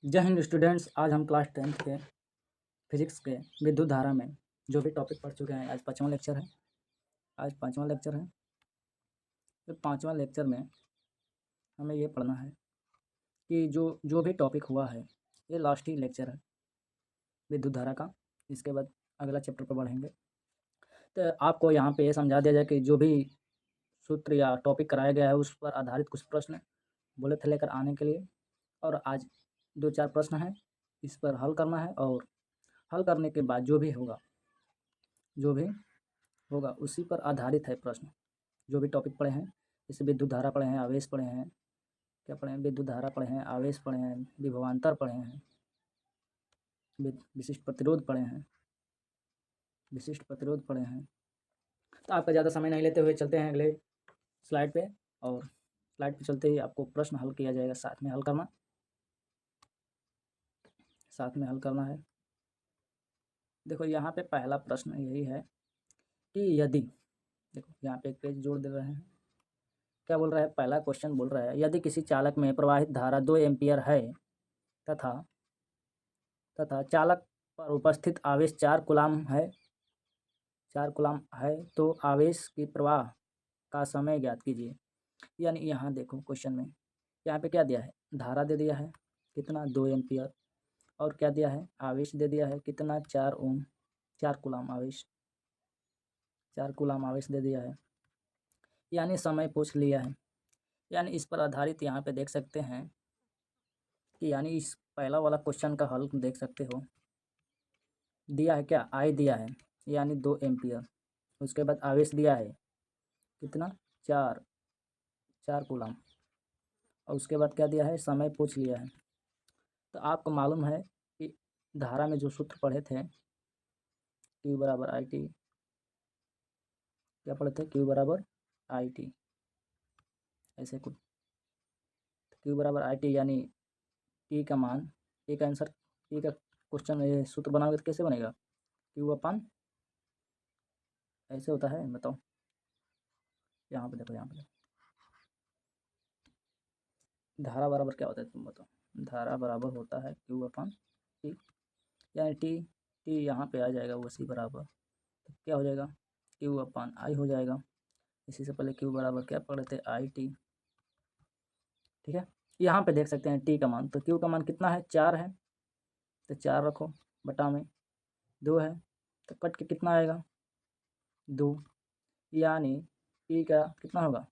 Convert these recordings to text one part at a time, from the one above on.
जय हिंद स्टूडेंट्स। आज हम क्लास 10th के फिजिक्स के विद्युत धारा में जो भी टॉपिक पढ़ चुके हैं, आज पाँचवा लेक्चर है। तो पाँचवा लेक्चर में हमें ये पढ़ना है कि जो भी टॉपिक हुआ है, ये लास्ट ही लेक्चर है विद्युत धारा का। इसके बाद अगला चैप्टर पर बढ़ेंगे। तो आपको यहाँ पे ये समझा दिया जाए कि जो भी सूत्र या टॉपिक कराया गया है उस पर आधारित कुछ प्रश्न बोले थे लेकर आने के लिए, और आज 2-4 प्रश्न हैं, इस पर हल करना है। और हल करने के बाद जो भी होगा उसी पर आधारित है प्रश्न। जो भी टॉपिक पढ़े हैं, जैसे विद्युत धारा पढ़े हैं, आवेश पढ़े हैं, क्या पढ़े हैं, विद्युत धारा पढ़े हैं, आवेश पढ़े हैं, विभवांतर पढ़े हैं, विशिष्ट प्रतिरोध पढ़े हैं। तो आपका ज़्यादा समय नहीं लेते हुए चलते हैं अगले स्लाइड पे। और स्लाइड पे चलते ही आपको प्रश्न हल किया जाएगा, साथ में हल करना है। देखो यहाँ पे पहला प्रश्न यही है कि यदि, देखो यहाँ पे एक पेज जोड़ दे रहे हैं। क्या बोल रहा है, पहला क्वेश्चन बोल रहा है, यदि किसी चालक में प्रवाहित धारा 2 एम्पीयर है तथा चालक पर उपस्थित आवेश 4 कूलाम है, तो आवेश की प्रवाह का समय ज्ञात कीजिए। यानी यहाँ देखो क्वेश्चन में यहाँ पे क्या दिया है, धारा दे दिया है कितना 2 एम्पीयर, और क्या दिया है, आवेश दे दिया है कितना 4 कूलाम आवेश दे दिया है। यानी समय पूछ लिया है। यानी इस पर आधारित यहाँ पे देख सकते हैं कि यानी इस पहला वाला क्वेश्चन का हल देख सकते हो। दिया है क्या, आई दिया है यानी 2 एम्पीयर। उसके बाद आवेश दिया है कितना 4 कूलाम, और उसके बाद क्या दिया है, समय पूछ लिया है। तो आपको मालूम है कि धारा में जो सूत्र पढ़े थे, Q बराबर आई टी, क्या पढ़े थे, Q बराबर आई टी, ऐसे कुछ। Q बराबर आई टी यानी टी का मान, टी का आंसर, टी का क्वेश्चन ये सूत्र बनाओगे तो कैसे बनेगा, Q अपन ऐसे होता है, बताओ। यहाँ पे देखो, धारा बराबर क्या होता है तुम बताओ। धारा बराबर होता है Q अपन टी, यानी टी यहाँ पे आ जाएगा उसी बराबर, तो क्या हो जाएगा, Q अपन आई हो जाएगा। इसी से पहले Q बराबर क्या पढ़े थे, आई टी। ठीक है, यहाँ पे देख सकते हैं टी का मान, तो Q का मान कितना है, 4 है, तो 4 रखो, बटा में 2 है, तो कट के कितना आएगा 2, यानी टी का कितना होगा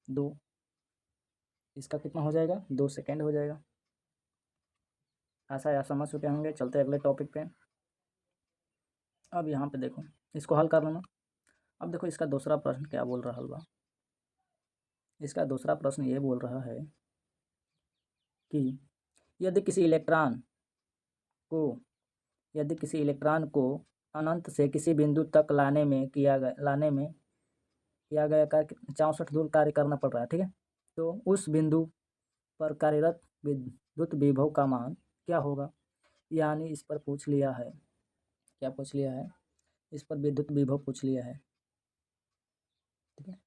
2, इसका कितना हो जाएगा 2 सेकेंड हो जाएगा। ऐसा या समझ चुके होंगे। चलते अगले टॉपिक पे। अब यहाँ पे देखो, इसको हल कर लेना। अब देखो इसका दूसरा प्रश्न क्या बोल रहा है, इसका दूसरा प्रश्न ये बोल रहा है कि यदि किसी इलेक्ट्रॉन को अनंत से किसी बिंदु तक लाने में किया गया कार्य 64 जूल कार्य करना पड़ रहा है, ठीक है, तो उस बिंदु पर कार्यरत विद्युत विभव का मान क्या होगा। यानी इस पर पूछ लिया है, क्या पूछ लिया है, इस पर विद्युत विभव पूछ लिया है। ठीक है,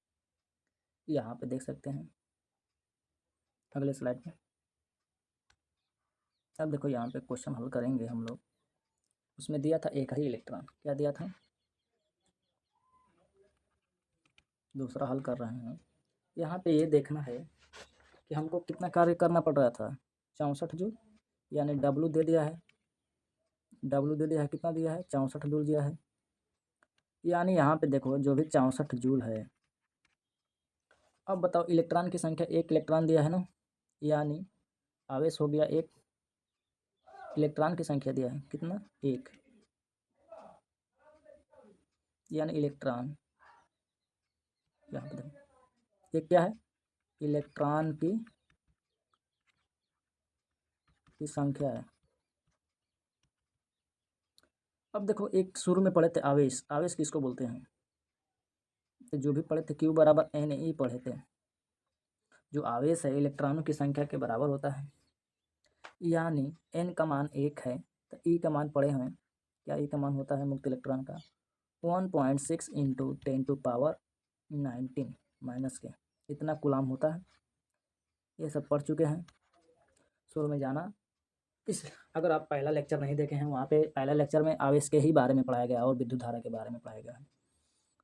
यहाँ पे देख सकते हैं अगले स्लाइड पे। अब देखो यहाँ पे क्वेश्चन हल करेंगे हम लोग। उसमें दिया था एक ही इलेक्ट्रॉन, क्या दिया था, दूसरा हल कर रहे हैं। यहाँ पे ये देखना है कि हमको कितना कार्य करना पड़ रहा था, 64 जूल, यानी W दे दिया है, कितना दिया है 64 जूल दिया है। यानी यहाँ पे देखो जो भी 64 जूल है। अब बताओ इलेक्ट्रॉन की संख्या, एक इलेक्ट्रॉन दिया है ना, यानी आवेश हो गया एक, इलेक्ट्रॉन की संख्या दिया है कितना 1, यानी इलेक्ट्रॉन, यहाँ पे देखो एक क्या है, इलेक्ट्रॉन की संख्या है। अब देखो एक शुरू में पढ़े थे आवेश किसको बोलते हैं, तो जो भी पढ़े थे Q बराबर NE पढ़े थे। जो आवेश है इलेक्ट्रॉनों की संख्या के बराबर होता है, यानी N का मान 1 है, तो E का मान पढ़े हैं, क्या E का मान होता है मुक्त इलेक्ट्रॉन का 1.6 × 10⁻19 माइनस के, इतना कूलाम होता है। ये सब पढ़ चुके हैं, शुरू में जाना इस अगर आप पहला लेक्चर नहीं देखे हैं, वहाँ पे पहला लेक्चर में आवेश के ही बारे में पढ़ाया गया है और विद्युत धारा के बारे में पढ़ाया गया है।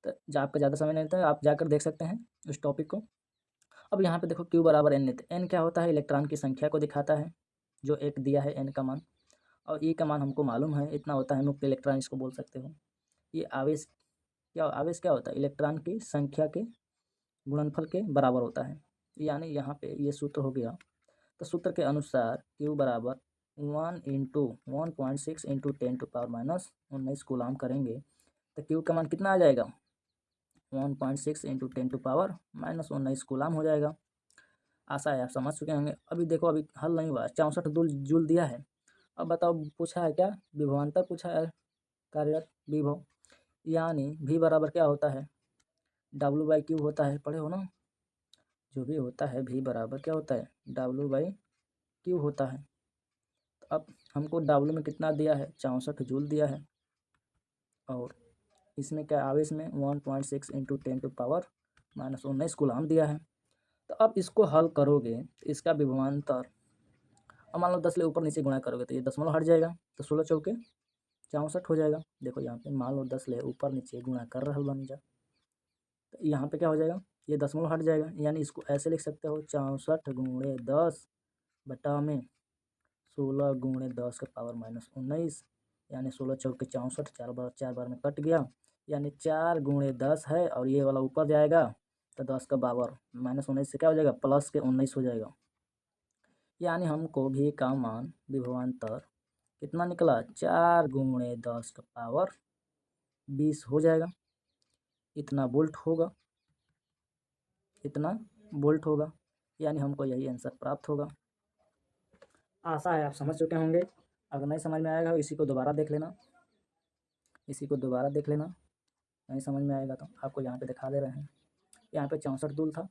तो जो आपका ज़्यादा समय नहीं लगता है, आप जाकर देख सकते हैं उस टॉपिक को। अब यहाँ पे देखो Q बराबर N लेते हैं। N क्या होता है? इलेक्ट्रॉन की संख्या को दिखाता है, जो एक दिया है N का मान, और E का मान हमको मालूम है, इतना होता है मुक्त इलेक्ट्रॉन, इसको बोल सकते हो। ये आवेश क्या होता है? इलेक्ट्रॉन की संख्या के गुणनफल के बराबर होता है। यानी यहाँ पे ये सूत्र हो गया। तो सूत्र के अनुसार Q बराबर 1/1.6 इंटू 10⁻⁻19 कूलाम करेंगे तो Q का मान कितना आ जाएगा? 1.6 इंटू 10⁻⁻19 कूलाम हो जाएगा। आशा है आप समझ चुके होंगे। अभी देखो, अभी हल नहीं हुआ, 64 जूल दिया है। अब बताओ, पूछा है क्या? विभवांतर पूछा है, कार्यरत विभव। यानी V बराबर क्या होता है? W/Q होता है, पढ़े हो ना? जो भी होता है V बराबर क्या होता है? W/Q होता है। तो अब हमको W में कितना दिया है? 64 जूल दिया है, और इसमें क्या आवेश में 1.6 इंटू 10⁻⁻19 कूलाम दिया है। तो अब इसको हल करोगे तो इसका विभवांतर, अब मान लो 10 ले ऊपर नीचे गुणा करोगे तो ये दशमलव हट जाएगा, तो 16 चौके 64 हो जाएगा। देखो यहाँ पे मान लो 10 ले ऊपर नीचे गुणा कर रहा बन जा, तो यहाँ पे क्या हो जाएगा? ये दशमलव हट जाएगा। यानी इसको ऐसे लिख सकते हो, 64 गुणे 10 बटा में 16 गुणे 10 का पावर -19, यानी 16 चौके 64, 4 बार में कट गया, यानी 4 गुणे 10 है, और ये वाला ऊपर जाएगा तो 10 का पावर -19 से क्या हो जाएगा? प्लस के 19 हो जाएगा। यानी हमको भी का मान विभवांतर कितना निकला? 4 गुणे 10 का पावर 20 हो जाएगा। इतना वोल्ट होगा, इतना वोल्ट होगा। यानी हमको यही आंसर प्राप्त होगा। आशा है आप समझ चुके होंगे। अगर नहीं समझ में आएगा इसी को दोबारा देख लेना, इसी को दोबारा देख लेना। नहीं समझ में आएगा तो आपको यहाँ पे दिखा दे रहे हैं। यहाँ पे 64 जूल था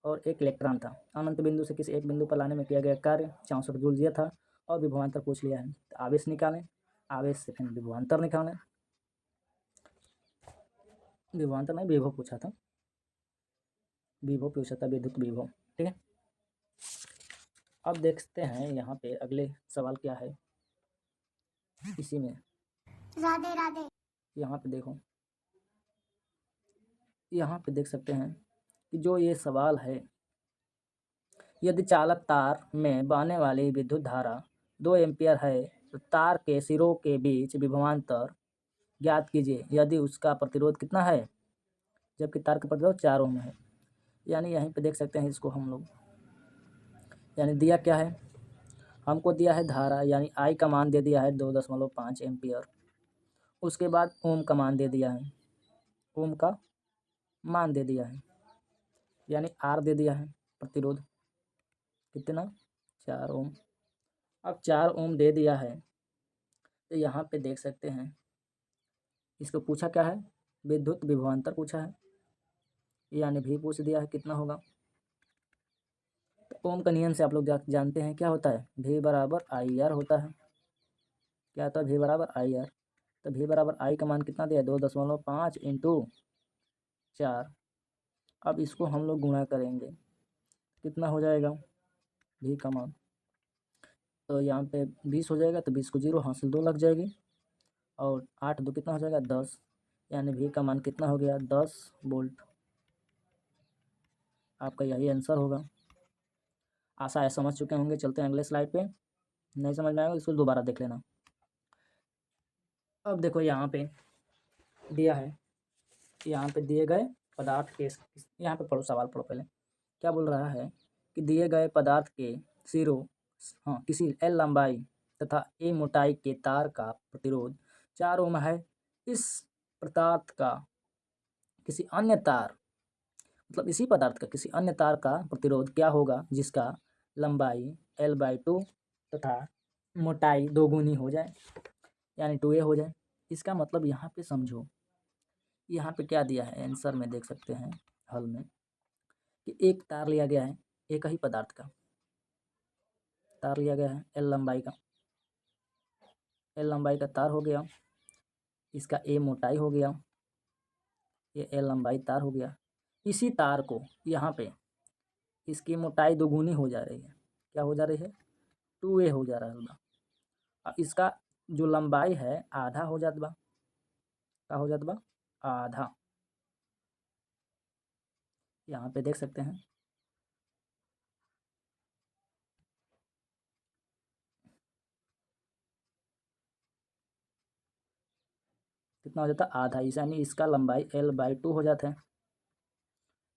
और एक इलेक्ट्रॉन था। अनंत बिंदु से किसी एक बिंदु पर लाने में किया गया कार्य 64 जूल दिया था, और विभवांतर पूछ लिया है। तो आवेश निकालें, आवेश से फिर विभवांतर निकालें। विभवांतर नहीं, विभव पूछा था, विभव पूछा था, विद्युत विभव। ठीक है, अब देखते हैं यहाँ पे अगले सवाल क्या है इसी में। राधे राधे। यहाँ पे देखो, यहाँ पे देख सकते हैं कि जो ये सवाल है, यदि चालक तार में बहने वाली विद्युत धारा 2 एम्पीयर है तो तार के सिरों के बीच विभवांतर ज्ञात कीजिए यदि उसका प्रतिरोध कितना है, जबकि तार का प्रतिरोध 4 ओम है। यानी यहीं पे देख सकते हैं इसको हम लोग, यानी दिया क्या है हमको? दिया है धारा, यानी आई का मान दे दिया है 2.5 एम्पीयर। उसके बाद ओम का मान दे दिया है, ओम का मान दे दिया है, यानी आर दे दिया है, प्रतिरोध कितना? 4 ओम। अब 4 ओम दे दिया है तो यहाँ पे देख सकते हैं इसको पूछा क्या है? विद्युत विभवांतर पूछा है, यानी भी पूछ दिया है कितना होगा। तो ओम का नियम से आप लोग जानते हैं क्या होता है? V बराबर आई आर होता है। क्या होता है? V बराबर आई आर। तो V बराबर आई का मान कितना दिया है? 2.5 इंटू 4। अब इसको हम लोग गुणा करेंगे, कितना हो जाएगा V का मान? तो यहाँ पे 20 हो जाएगा, तो 20 को 0 हासिल 2 लग जाएगी, और 8 2 कितना हो जाएगा? 10। यानी V का मान कितना हो गया? 10 वोल्ट। आपका यही आंसर होगा। आशा है समझ चुके होंगे। चलते हैं अगले स्लाइड पे। नहीं समझ में आएगा इसको दोबारा देख लेना। अब देखो यहाँ पे दिया है, यहाँ पे दिए गए पदार्थ के, यहाँ पे पढ़ो, सवाल पढ़ो पहले। क्या बोल रहा है कि दिए गए पदार्थ के सिरों, हाँ, किसी L लंबाई तथा A मोटाई के तार का प्रतिरोध 4 ओम है। इस पदार्थ का किसी अन्य तार, मतलब इसी पदार्थ का किसी अन्य तार का प्रतिरोध क्या होगा जिसका लंबाई L/2 तथा मोटाई 2 गुनी हो जाए, यानी 2A हो जाए। इसका मतलब यहाँ पे समझो, यहाँ पे क्या दिया है आंसर में देख सकते हैं हल में, कि एक तार लिया गया है, एक ही पदार्थ का तार लिया गया है, L लंबाई का, L लंबाई का तार हो गया, इसका A मोटाई हो गया, ये L लंबाई तार हो गया। इसी तार को यहाँ पे इसकी मोटाई 2 गुनी हो जा रही है। क्या हो जा रही है? 2A हो जा रहा है। इसका जो लंबाई है आधा हो जात बा, का हो जात बा आधा। यहाँ पे देख सकते हैं कितना हो जाता है आधा, यानी इसका लंबाई L/2 हो जाता है।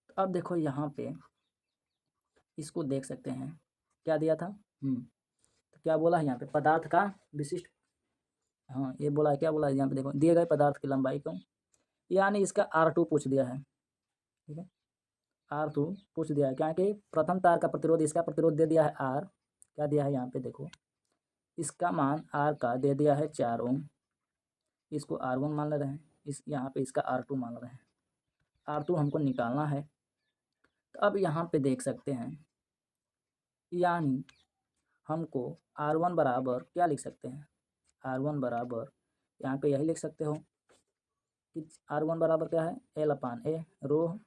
तो अब देखो यहाँ पे इसको देख सकते हैं क्या दिया था। तो क्या बोला है यहाँ पे पदार्थ का विशिष्ट, हाँ ये बोला है, क्या बोला है यहाँ पे देखो दिए गए पदार्थ की लंबाई को, यानी इसका R2 पूछ दिया है। ठीक है, R2 पूछ दिया है क्या कि प्रथम तार का प्रतिरोध, इसका प्रतिरोध दे दिया है R, क्या दिया है यहाँ पे देखो, इसका मान R का दे दिया है 4 ओम, इसको R1 मान ले रहे हैं, इस यहाँ पे इसका R2 मान रहे हैं। R2 हमको निकालना है। तो अब यहाँ पे देख सकते हैं, यानी हमको R1 बराबर क्या लिख सकते हैं, R1 बराबर यहाँ पे यही लिख सकते हो कि R1 बराबर क्या है L/A, रो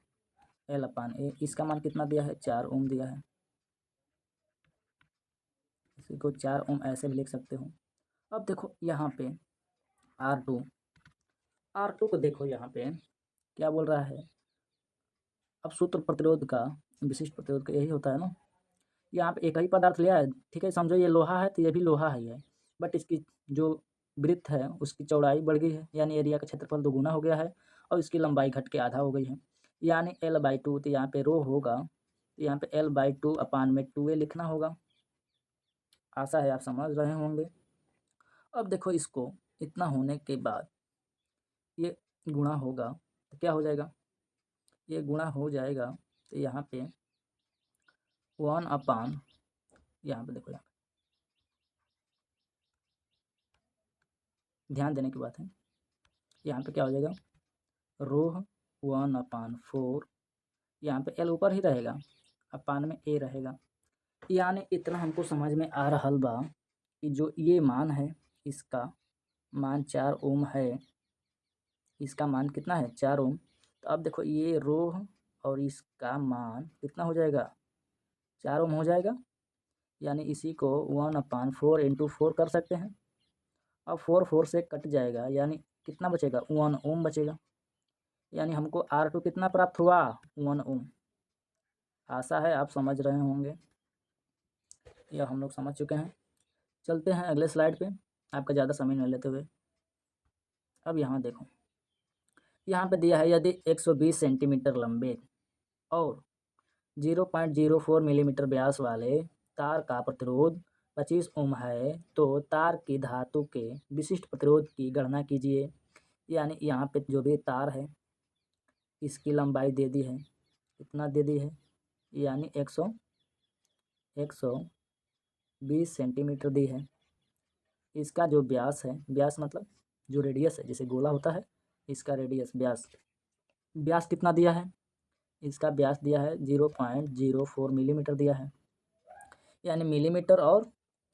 L/A, इसका मान कितना दिया है 4 ओम दिया है, इसी को 4 ओम ऐसे भी लिख सकते हो। अब देखो यहाँ पे R2 को देखो यहाँ पे क्या बोल रहा है, अब सूत्र प्रतिरोध का विशिष्ट प्रतिरोध का यही होता है ना। यहाँ पे एक ही पदार्थ लिया है, ठीक है, समझो ये लोहा है तो ये भी लोहा ही है, बट इसकी जो वृत्त है उसकी चौड़ाई बढ़ गई है, यानी एरिया का क्षेत्रफल दोगुना हो गया है और इसकी लंबाई घट के आधा हो गई है, यानी L/2। तो यहाँ पे रो होगा तो यहाँ पे L/2 अपान में 2a लिखना होगा। आशा है आप समझ रहे होंगे। अब देखो इसको इतना होने के बाद ये गुणा होगा तो क्या हो जाएगा, ये गुणा हो जाएगा तो यहाँ पे 1 अपान, यहाँ पे देखो, यहाँ पे ध्यान देने की बात है, यहाँ पे क्या हो जाएगा रो 1/4, यहाँ पे L ऊपर ही रहेगा, अपान में A रहेगा। यानी इतना हमको समझ में आ रहा बा कि जो ये मान है इसका मान 4 ओम है, इसका मान कितना है 4 ओम। तो अब देखो ये रो और इसका मान कितना हो जाएगा 4 ओम हो जाएगा, यानी इसी को 1/4 इंटू 4 कर सकते हैं। अब 4 से कट जाएगा, यानी कितना बचेगा 1 ओम बचेगा, यानी हमको R2 कितना प्राप्त हुआ 1 ओम। आशा है आप समझ रहे होंगे, या हम लोग समझ चुके हैं। चलते हैं अगले स्लाइड पे, आपका ज़्यादा समय नहीं लेते हुए। अब यहाँ देखो, यहाँ पे दिया है यदि 120 सेंटीमीटर लंबे और 0.04 मिलीमीटर व्यास वाले तार का प्रतिरोध 25 ओम है तो तार की धातु के विशिष्ट प्रतिरोध की गणना कीजिए। यानी यहाँ पे जो भी तार है इसकी लंबाई दे दी है, कितना दे दी है, यानी 120 सेंटीमीटर दी है। इसका जो व्यास है, व्यास मतलब जो रेडियस है, जैसे गोला होता है इसका रेडियस व्यास कितना दिया है, इसका व्यास दिया है 0.04 मिलीमीटर दिया है, यानी मिलीमीटर और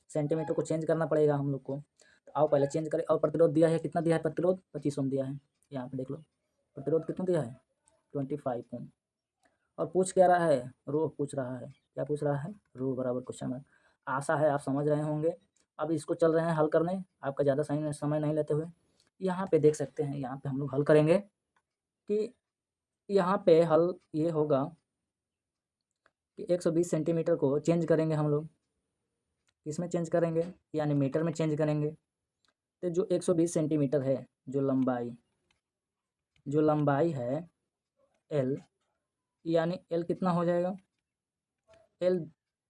सेंटीमीटर को चेंज करना पड़ेगा हम लोग को। तो आओ पहले चेंज करें। और प्रतिरोध दिया है, कितना दिया है प्रतिरोध 25 ओम दिया है, यहाँ पे देख लो प्रतिरोध कितना दिया है 25 ओम। और पूछ क्या रहा है रो पूछ रहा है, क्या पूछ रहा है रो बराबर क्वेश्चन मार्क। आशा है आप समझ रहे होंगे। अब इसको चल रहे हैं हल करने, आपका ज़्यादा समय नहीं लेते हुए। यहाँ पे देख सकते हैं, यहाँ पे हम लोग हल करेंगे कि यहाँ पे हल ये होगा कि 120 सेंटीमीटर को चेंज करेंगे हम लोग, किस में चेंज करेंगे, यानी मीटर में चेंज करेंगे। तो जो 120 सेंटीमीटर है, जो लंबाई है L, यानी L कितना हो जाएगा L,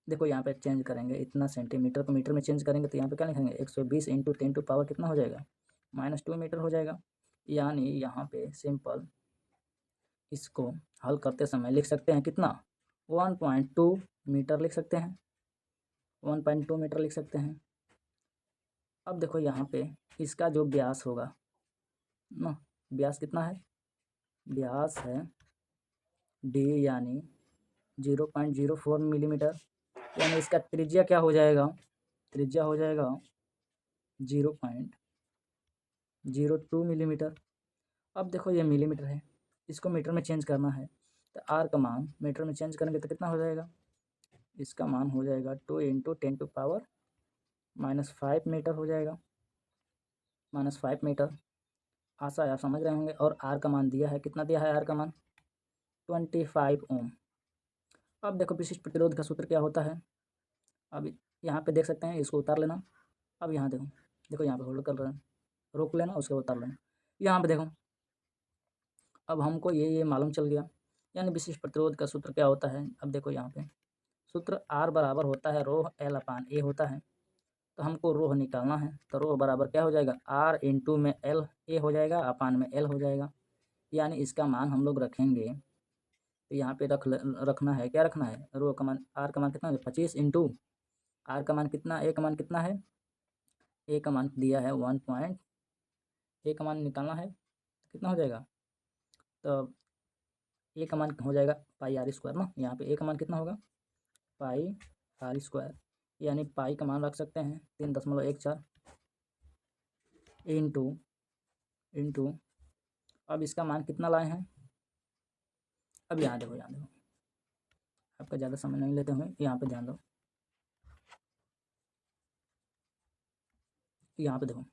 देखो यहाँ पे चेंज करेंगे, इतना सेंटीमीटर को मीटर में चेंज करेंगे तो यहाँ पे क्या लिखेंगे 120 इंटू 10⁻⁴ कितना हो जाएगा -2 मीटर हो जाएगा। यानी यहाँ पे सिंपल इसको हल करते समय लिख सकते हैं कितना 1.2 मीटर लिख सकते हैं, 1.2 मीटर लिख सकते हैं। अब देखो यहाँ पे इसका जो व्यास होगा ना, व्यास कितना है, व्यास है D, यानी 0.04 मिलीमीटर, यानी इसका त्रिज्या क्या हो जाएगा, त्रिज्या हो जाएगा 0.02 मिलीमीटर। अब देखो ये मिलीमीटर है, इसको मीटर में चेंज करना है तो R का मान मीटर में चेंज करेंगे तो कितना हो जाएगा, इसका मान हो जाएगा 2 इंटू 10⁻⁻⁴ -5 मीटर हो जाएगा, -5 मीटर। आशा है आप समझ रहे होंगे। और आर का मान दिया है, कितना दिया है आर का मान? 25 ओम। अब देखो विशिष्ट प्रतिरोध का सूत्र क्या होता है। अब यहाँ पे देख सकते हैं, इसको उतार लेना। अब यहाँ देखो, देखो यहाँ पे होल्ड कर रहे हैं, रोक लेना, उसके बाद उतार लेना। यहाँ पे देखो, अब हमको ये मालूम चल गया, यानी विशिष्ट प्रतिरोध का सूत्र क्या होता है। अब देखो यहाँ पे सूत्र आर बराबर होता है रो एल अपान ए होता है। तो हमको रो निकालना है, तो रो बराबर क्या हो जाएगा, आर इंटू में एल ए हो जाएगा, अपान में एल हो जाएगा। यानी इसका मान हम लोग रखेंगे, तो यहाँ पे रखना है, क्या रखना है, रो का मान, आर का मान कितना है 25 इंटू आर का मान कितना, ए का मान कितना है, ए का मान दिया है 1 पॉइंट, ए का मान निकालना है, कितना हो जाएगा, तो ए का मान हो जाएगा पाई आर स्क्वायर ना। यहाँ पे ए का मान कितना होगा, पाई आर स्क्वायर, यानी पाई का मान रख सकते हैं 3.14 इंटू अब इसका मान कितना लाए हैं। अब यहाँ देखो, यहाँ देखो, आपका ज़्यादा समय नहीं लेते हुए यहाँ पे ध्यान दो। यहाँ पे देखो,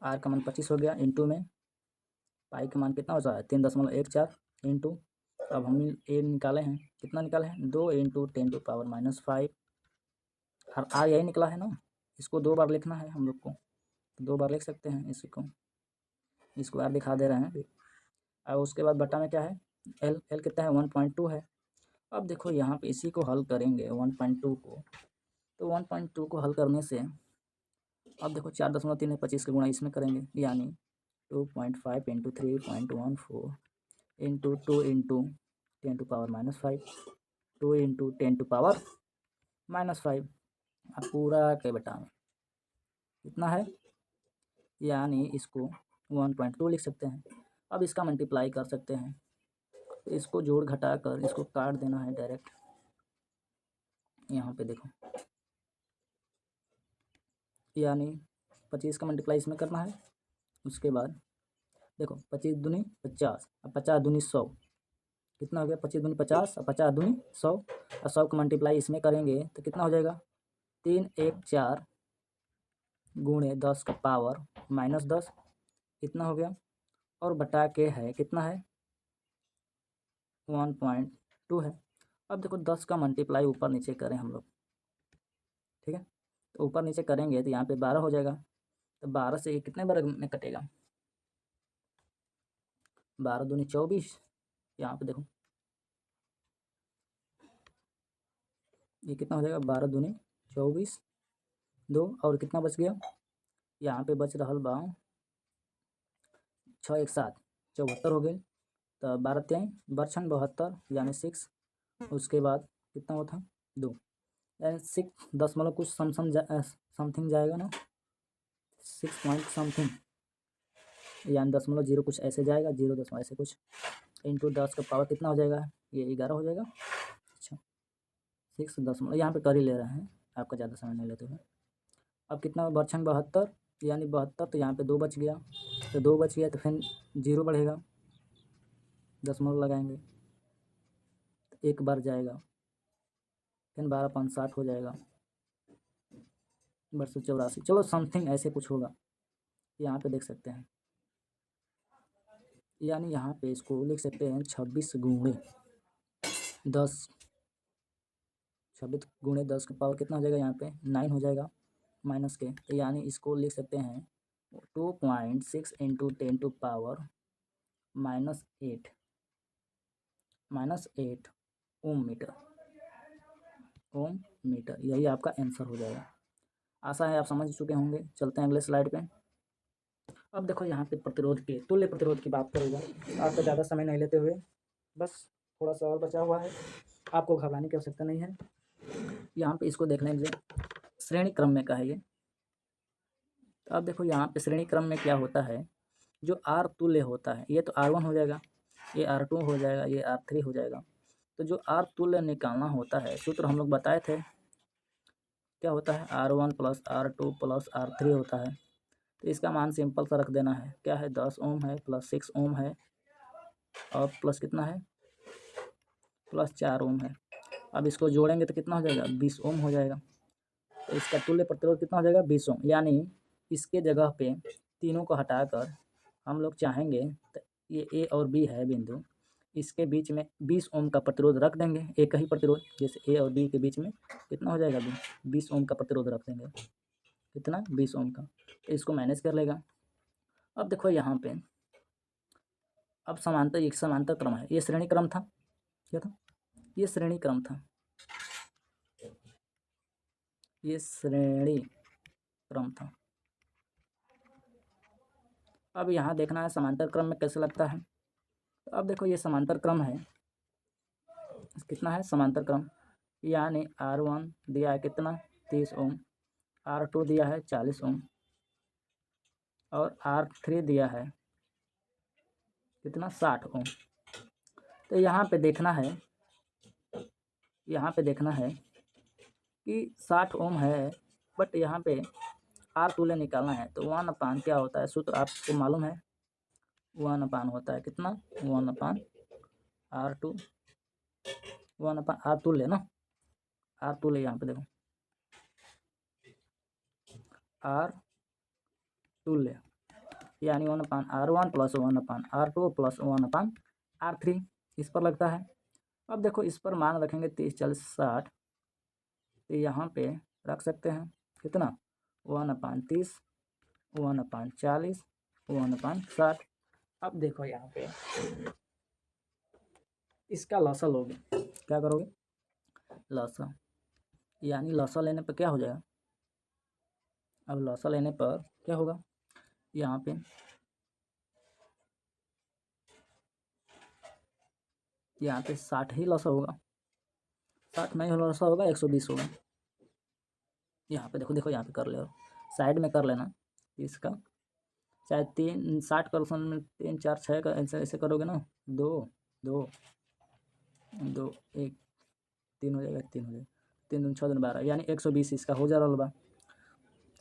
आर का मान 25 हो गया, इंटू में पाई का मान कितना हो जाएगा 3.14 इंटू, अब हम ए निकाले हैं, कितना निकाले हैं 2 इंटू 10⁻⁻5। और आर यही निकला है ना, इसको 2 बार लिखना है हम लोग को, तो 2 बार लिख सकते हैं इसको आर दिखा दे रहे हैं। और उसके बाद बटा में क्या है, एल कितना है 1.2 है। अब देखो यहाँ पे इसी को हल करेंगे 1.2 को, तो 1.2 को हल करने से अब देखो 4.3 है, 25 का गुणा इसमें करेंगे, यानी 2.5 इंटू 3.14 इंटू 2 इंटू 10⁻⁻5, 2 इंटू 10⁻⁻5, अब पूरा के बटा में कितना है, यानी इसको 1.2 लिख सकते हैं। अब इसका मल्टीप्लाई कर सकते हैं, तो इसको जोड़ घटा कर इसको काट देना है डायरेक्ट। यहाँ पे देखो, यानी 25 का मल्टीप्लाई इसमें करना है, उसके बाद देखो 25 दूनी 50, अब 50 दूनी 100, कितना हो गया 25 दूनी 50 और 50 दूनी 100, और 100 का मल्टीप्लाई इसमें करेंगे तो कितना हो जाएगा 314 गुणे 10 का पावर -10, कितना हो गया, और बटा के है कितना है 1.2 है। अब देखो 10 का मल्टीप्लाई ऊपर नीचे करें हम लोग, ठीक है, तो ऊपर नीचे करेंगे तो यहाँ पे 12 हो जाएगा, तो 12 से ये कितने बार में कटेगा, 12 दूनी 24, यहाँ पे देखो ये कितना हो जाएगा 12 दूनी 24, 2 और कितना बच गया, यहाँ पे बच रहा बा 6 1 7 74 हो गए, तो 12 3 बरछन 72 यानी 6, उसके बाद कितना हुआ था 2, यानी 6 दशमलव कुछ समथिंग जाएगा ना, 6 पॉइंट समथिंग, यानी 0.0 कुछ ऐसे जाएगा, 0 दशमलव ऐसे कुछ, इंटू 10 का पावर कितना हो जाएगा, ये 11 हो जाएगा। अच्छा 6 दशमलव यहाँ पे कर ही ले रहे हैं, आपका ज़्यादा समय नहीं लेते हुए। अब कितना बरछन 72, यानी 72, तो यहाँ पे 2 बच गया, तो 2 बच गया तो फिर 0 बढ़ेगा, दशमलव लगाएंगे तो 1 बार जाएगा, फिर 12 5 60 हो जाएगा, 1284, चलो समथिंग ऐसे कुछ होगा, यहाँ पे देख सकते हैं। यानी यहाँ पे इसको लिख सकते हैं 26 गुणे 10, 26 गुणे 10 का पावर कितना हो जाएगा, यहाँ पे 9 हो जाएगा माइनस के, तो यानी इसको लिख सकते हैं 2.6 into 10 to power -8 ohm metre, यही आपका आंसर हो जाएगा। आशा है आप समझ चुके होंगे। चलते हैं अगले स्लाइड पे। अब देखो यहाँ पे प्रतिरोध के तुल्य प्रतिरोध की बात करूँगा, आपका ज़्यादा समय नहीं लेते हुए, बस थोड़ा सा और बचा हुआ है, आपको घबराने की आवश्यकता नहीं है। यहाँ पे इसको देख लेंगे, श्रेणी क्रम में का है ये। तो अब देखो यहाँ पे श्रेणी क्रम में क्या होता है, जो आर तुल्य होता है, ये तो R1 हो जाएगा, ये R2 हो जाएगा, ये R3 हो जाएगा। तो जो आर तुल्य निकालना होता है, सूत्र हम लोग बताए थे, क्या होता है R1 plus R2 plus R3 होता है। तो इसका मान सिंपल सा रख देना है, क्या है 10 ओम है प्लस 6 ओम है, और प्लस कितना है प्लस 4 ओम है। अब इसको जोड़ेंगे तो कितना हो जाएगा 20 ओम हो जाएगा। तो इसका तुल्य प्रतिरोध कितना हो जाएगा 20 ओम। यानी इसके जगह पे तीनों को हटाकर हम लोग चाहेंगे तो ये ए और बी है बिंदु, इसके बीच में 20 ओम का प्रतिरोध रख देंगे, एक ही प्रतिरोध, जैसे ए और बी के बीच में कितना हो जाएगा 20 ओम का प्रतिरोध रख देंगे। कितना 20 ओम का, तो इसको मैनेज कर लेगा। अब देखो यहाँ पे अब समांतर, एक समांतर क्रम है, ये श्रेणी क्रम था, क्या था, ये श्रेणी क्रम था, ये श्रेणी क्रम था। अब यहाँ देखना है समांतर क्रम में कैसे लगता है। तो अब देखो ये समांतर क्रम है, कितना है समांतर क्रम, यानी R1 दिया है कितना 30 ओम, R2 दिया है 40 ओम और R3 दिया है कितना 60 ओम। तो यहाँ पे देखना है, यहाँ पे देखना है कि 60 ओम है, बट यहाँ पे आर तुल्य निकालना है। तो 1/, क्या होता है सूत्र आपको मालूम है, 1/, होता है कितना 1/R2, 1/R तुल्य ना, आर तुल्य यहाँ पे देखो आर तुल्य, यानी 1/R1 plus 1/R2 plus 1/R3 इस पर लगता है। अब देखो इस पर मान रखेंगे 30 40 60, तो यहाँ पे रख सकते हैं कितना 1/30, 1/40, 1/60। अब देखो यहाँ पे इसका लसा लोगे, क्या करोगे लसा, यानी लसा लेने पर क्या हो जाएगा, अब लसा लेने पर क्या होगा, यहाँ पे यहाँ पे 60 ही लसा होगा, 60 नहीं लसा होगा 120 होगा। यहाँ पे देखो देखो यहाँ पे कर ले, साइड में कर लेना इसका, चाहे 60 कर 3 4 6 का ऐसे ऐसे करोगे ना, 2 2 2 1 3 हो जाएगा, 3 हो जाएगा, 3 दूनी 6 दूनी 12, यानी 120 इसका हो जा रहा बा।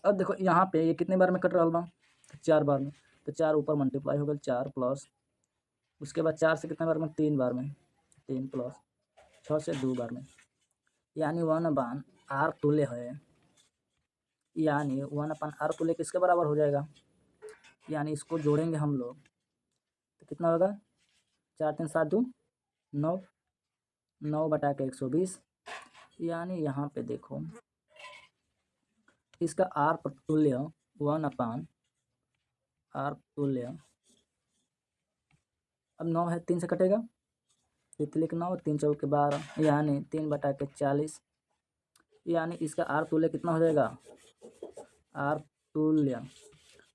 अब देखो यहाँ पे ये कितने बार में कट रहा बा, 4 बार में, तो 4 ऊपर मल्टीप्लाई हो गया 4 प्लस, उसके बाद 4 से कितने बार में 3 बार में, 3 प्लस 6 से 2 बार में, यानी 1/R तुल्य है, यानी 1/R तुल्य किसके बराबर हो जाएगा, यानी इसको जोड़ेंगे हम लोग तो कितना होगा 4 3 7 2 9, 9/120, यानी यहाँ पे देखो इसका R तुल्य 1/R तुल्य, अब 9 है 3 से कटेगा, तितली के 9 3 चौके 12, यानी 3/40, यानी इसका R तुल्य कितना हो जाएगा, R तुल्य,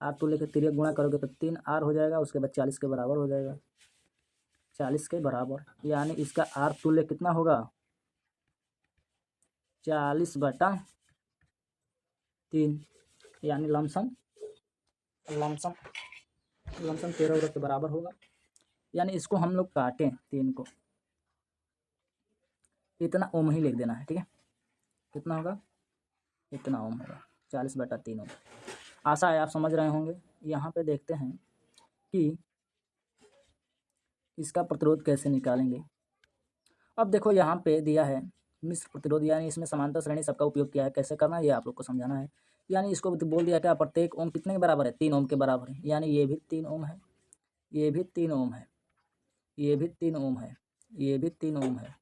R तुल्य के तिर्यक गुणा करोगे तो 3R हो जाएगा, उसके बाद 40 के बराबर हो जाएगा, 40 के बराबर, यानी इसका R तुल्य कितना होगा 40/3, यानी लमसम 13 के बराबर होगा। यानी इसको हम लोग काटें 3 को, इतना ओम ही लिख देना है, ठीक है, कितना होगा इतना ओम होगा 40/3 ओम। आशा है आप समझ रहे होंगे। यहाँ पे देखते हैं कि इसका प्रतिरोध कैसे निकालेंगे। अब देखो यहाँ पे दिया है मिश्र प्रतिरोध, यानी इसमें समांतर श्रेणी सबका उपयोग किया है, कैसे करना है ये आप लोग को समझाना है। यानी इसको बोल दिया क्या प्रत्येक ओम कितने के बराबर है 3 ओम के बराबर है, यानी ये भी 3 ओम है, ये भी 3 ओम है, ये भी 3 ओम है, ये भी 3 ओम है,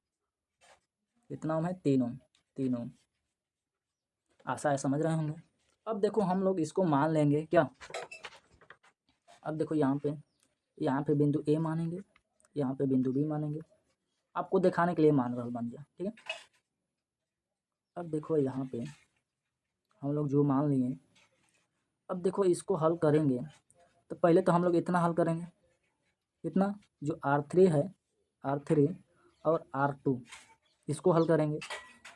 कितना ओम है 3 ओम, 3 ओम। आशा है समझ रहे होंगे। अब देखो हम लोग इसको मान लेंगे क्या, अब देखो यहाँ पे बिंदु ए मानेंगे, यहाँ पे बिंदु बी मानेंगे, आपको दिखाने के लिए मान रहा बन गया, ठीक है। अब देखो यहाँ पे हम लोग जो मान लिए, अब देखो इसको हल करेंगे तो पहले तो हम लोग इतना हल करेंगे, इतना जो R3 है, R3 और R2 इसको हल करेंगे,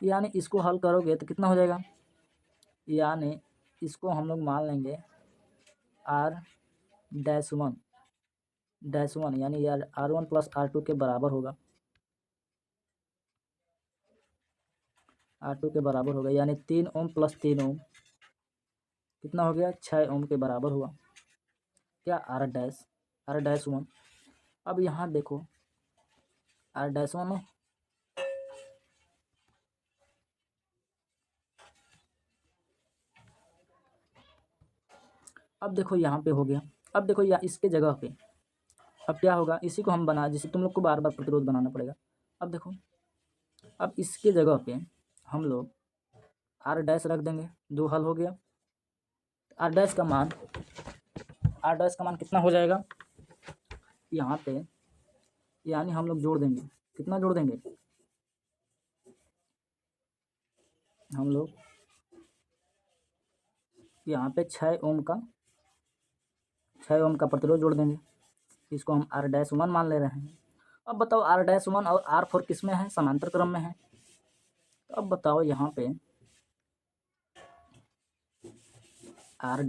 यानी इसको हल करोगे तो कितना हो जाएगा, यानी इसको हम लोग मान लेंगे R-1 यानी यार R1 प्लस R2 के बराबर होगा, R2 के बराबर होगा, यानी 3 ओम प्लस 3 ओम कितना हो गया 6 ओम के बराबर हुआ, क्या R-1। अब यहाँ देखो R-1 अब देखो यहाँ पे हो गया। अब देखो या इसके जगह पे अब क्या होगा, इसी को हम बना, जिसे तुम लोग को बार बार प्रतिरोध बनाना पड़ेगा। अब देखो, अब इसके जगह पे हम लोग आर डैश रख देंगे, जो हल हो गया। आर डैश का मान, आर डैश का मान कितना हो जाएगा यहाँ पे, यानी हम लोग जोड़ देंगे, कितना जोड़ देंगे हम लोग यहाँ पे 6 ओम का प्रतिरोध जोड़ देंगे। इसको हम आर डैश 1 मान ले रहे हैं। अब बताओ आर डैश 1 और आर 4 किस में है, समांतर क्रम में है। तो अब बताओ यहाँ पे आर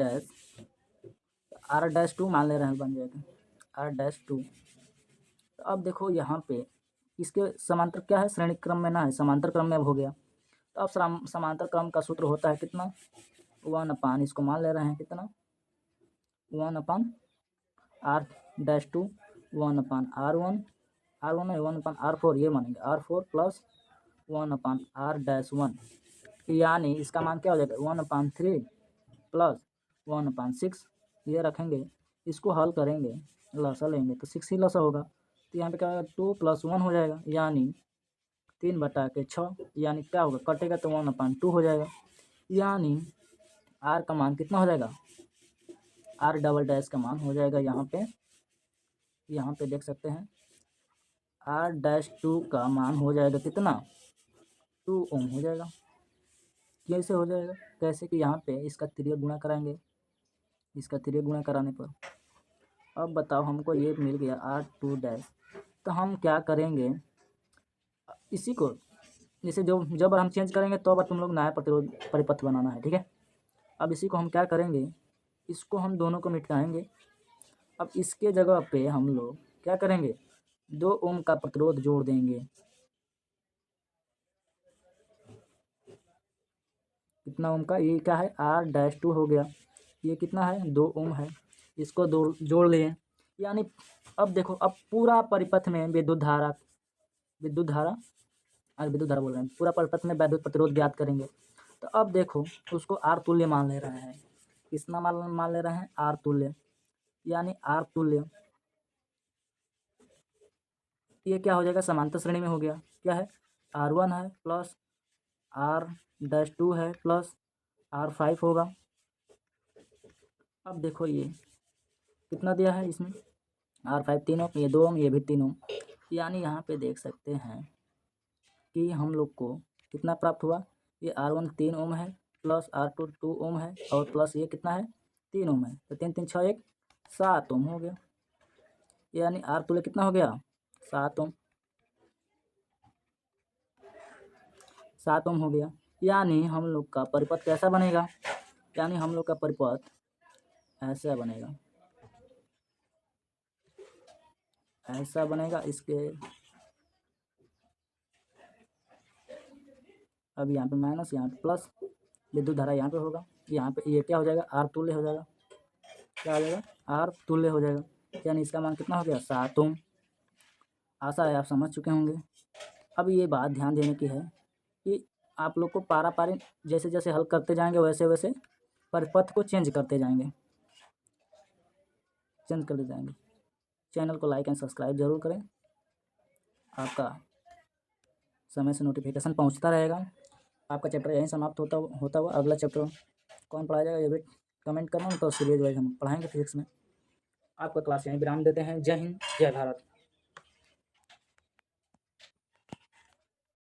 डैश 2 मान ले रहे हैं, बन जाएगा आर डैश 2। तो अब देखो यहाँ पे इसके समांतर क्या है, श्रेणी क्रम में ना है, समांतर क्रम में अब हो गया। तो अब समांतर क्रम का सूत्र होता है कितना, 1/, इसको मान ले रहे हैं कितना, 1/, आर डैश 2, 1/r1, r1 है 1/r4, ये मानेंगे r4 प्लस 1/r डैश 1, यानी इसका मान क्या हो जाएगा 1/3 प्लस 1/6, ये रखेंगे, इसको हल करेंगे, लसा लेंगे तो 6 ही लसा होगा। तो यहाँ पे क्या होगा 2 + 1 हो जाएगा, यानी 3/6, यानी क्या होगा कटेगा तो 1/2 हो जाएगा। यानी आर का मान कितना हो जाएगा, आर डबल डैश का मान हो जाएगा यहाँ पे देख सकते हैं, आर डैश 2 का मान हो जाएगा कितना, 2 ओम हो जाएगा। कैसे हो जाएगा, कैसे कि यहाँ पे इसका तिर्यक गुणा कराएंगे, इसका तिर्यक गुणा कराने पर अब बताओ हमको ये मिल गया R2 डैश। तो हम क्या करेंगे, इसी को जैसे जो जब हम चेंज करेंगे तो अब तुम लोग नया प्रतिरोध परिपथ बनाना है, ठीक है। अब इसी को हम क्या करेंगे, इसको हम दोनों को मिटाएंगे। अब इसके जगह पे हम लोग क्या करेंगे, 2 ओम का प्रतिरोध जोड़ देंगे, कितना ओम का, ये क्या है आर डैश 2 हो गया, ये कितना है 2 ओम है, इसको दो जोड़ लिए। यानी अब देखो, अब पूरा परिपथ में विद्युत धारा बोल रहे हैं, पूरा परिपथ में वैद्युत प्रतिरोध ज्ञात करेंगे। तो अब देखो उसको आर तुल्य मान ले रहे हैं, कितना मान ले रहे हैं, आर तुल्य, यानी आर तुल्य ये क्या हो जाएगा, समांतर श्रेणी में हो गया, क्या है R1 है प्लस आर डैश 2 है प्लस R5 होगा। अब देखो ये कितना दिया है इसमें, R5 3 ओम, ये 2 ओम, ये भी 3 ओम, यानी यहाँ पे देख सकते हैं कि हम लोग को कितना प्राप्त हुआ, ये R1 3 ओम है प्लस R2 2 ओम है और प्लस ये कितना है 3 ओम है, तो 3 3 6 1 7 ओम हो गया, यानी आर तुल्य कितना हो गया 7 ओम, 7 ओम हो गया। यानी हम लोग का परिपथ कैसा बनेगा, यानी हम लोग का परिपथ ऐसा बनेगा, ऐसा बनेगा। इसके अब यहाँ पे माइनस, यहाँ पे प्लस, विद्युत धारा यहाँ पे होगा, यहाँ पे ये क्या हो जाएगा आर तुल्य हो जाएगा, क्या हो जाएगा आर तुल्य हो जाएगा, यानी इसका मान कितना हो गया 7 ओम। आशा है आप समझ चुके होंगे। अब ये बात ध्यान देने की है कि आप लोग को पारा पारी जैसे जैसे हल करते जाएंगे वैसे वैसे परिपथ को चेंज करते जाएंगे, चैनल को लाइक एंड सब्सक्राइब जरूर करें, आपका समय से नोटिफिकेशन पहुंचता रहेगा। आपका चैप्टर यहीं समाप्त होता हुआ अगला चैप्टर कौन पढ़ाया जाएगा ये भी कमेंट करना, तो सीरीज वाइज हम पढ़ाएंगे फिजिक्स में। आपका क्लास यहीं विराम देते हैं। जय हिंद, जय भारत।